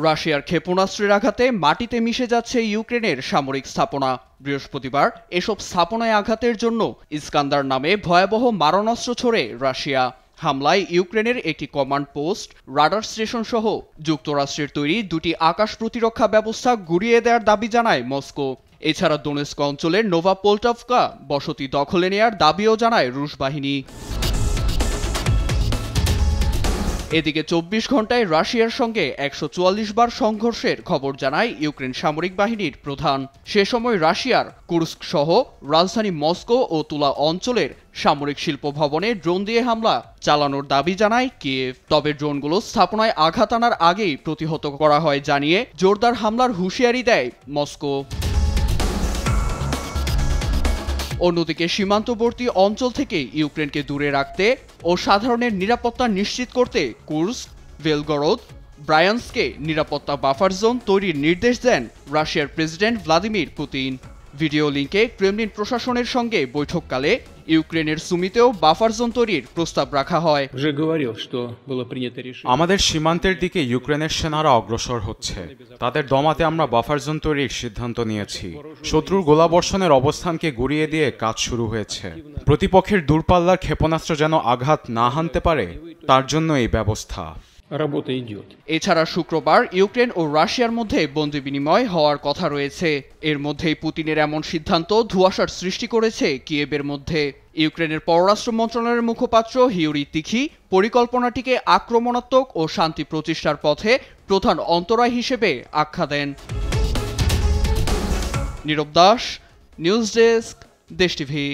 রাশিয়ার ক্ষেপণাস্ত্রের আঘাতে মাটিতে মিশে যাচ্ছে ইউক্রেনের সামরিক স্থাপনা। বৃহস্পতিবার এসব স্থাপনায় আঘাতের জন্য ইস্কান্দার নামে ভয়াবহ মারণাস্ত্র ছোড়ে রাশিয়া। হামলায় ইউক্রেনের একটি কমান্ড পোস্ট, রাডার স্টেশন সহ যুক্তরাষ্ট্রের তৈরি দুটি আকাশ প্রতিরক্ষা ব্যবস্থা গুঁড়িয়ে দেওয়ার দাবি জানায় মস্কো। এছাড়া দোনেস্ক অঞ্চলের নোভাপোলটাভকা বসতি দখলে নেয়ার দাবিও জানায় রুশ বাহিনী। এদিকে ২৪ ঘন্টায় রাশিয়ার সঙ্গে ১৪৪ বার সংঘর্ষের খবর জানায় ইউক্রেন সামরিক বাহিনীর প্রধান। সে সময় রাশিয়ার কুর্স্ক সহ রাজধানী মস্কো ও তুলা অঞ্চলের সামরিক শিল্প ভবনে ড্রোন দিয়ে হামলা চালানোর দাবি জানায় কিয়েভ। তবে ড্রোনগুলো স্থাপনায় আঘাত আনার আগেই প্রতিহত করা হয় জানিয়ে জোরদার হামলার হুঁশিয়ারি দেয় মস্কো। অন্যদিকে সীমান্তবর্তী অঞ্চল থেকে ইউক্রেনকে দূরে রাখতে ও সাধারণের নিরাপত্তা নিশ্চিত করতে কুর্স্ক, বেলগরদ, ব্রায়ান্স্কে নিরাপত্তা বাফার জোন তৈরির নির্দেশ দেন রাশিয়ার প্রেসিডেন্ট ভ্লাদিমির পুতিন। ভিডিও লিঙ্কে ক্রেমলিন প্রশাসনের সঙ্গে বৈঠককালে ইউক্রেনের সুমিতেও বাফার জোন তৈরির প্রস্তাব রাখা হয়। আমাদের সীমান্তের দিকে ইউক্রেনের সেনারা অগ্রসর হচ্ছে। তাদের দমাতে আমরা বাফার জোন তৈরির সিদ্ধান্ত নিয়েছি। শত্রুর গোলাবর্ষণের অবস্থানকে গুড়িয়ে দিয়ে কাজ শুরু হয়েছে। প্রতিপক্ষের দূরপাল্লার ক্ষেপণাস্ত্র যেন আঘাত না হানতে পারে, তার জন্য এই ব্যবস্থা। এছাড়া শুক্রবার ইউক্রেন ও রাশিয়ার মধ্যে বন্দি বিনিময় হওয়ার কথা রয়েছে। এর মধ্যেই পুতিনের এমন সিদ্ধান্ত ধোঁয়াশার সৃষ্টি করেছে কিয়েভের মধ্যে। ইউক্রেনের পররাষ্ট্র মন্ত্রণালয়ের মুখপাত্র হিউরি তিখি পরিকল্পনাটিকে আক্রমণাত্মক ও শান্তি প্রতিষ্ঠার পথে প্রধান অন্তরায় হিসেবে আখ্যা দেন। নীরব দাস, নিউজ ডেস্ক, দেশ টিভি।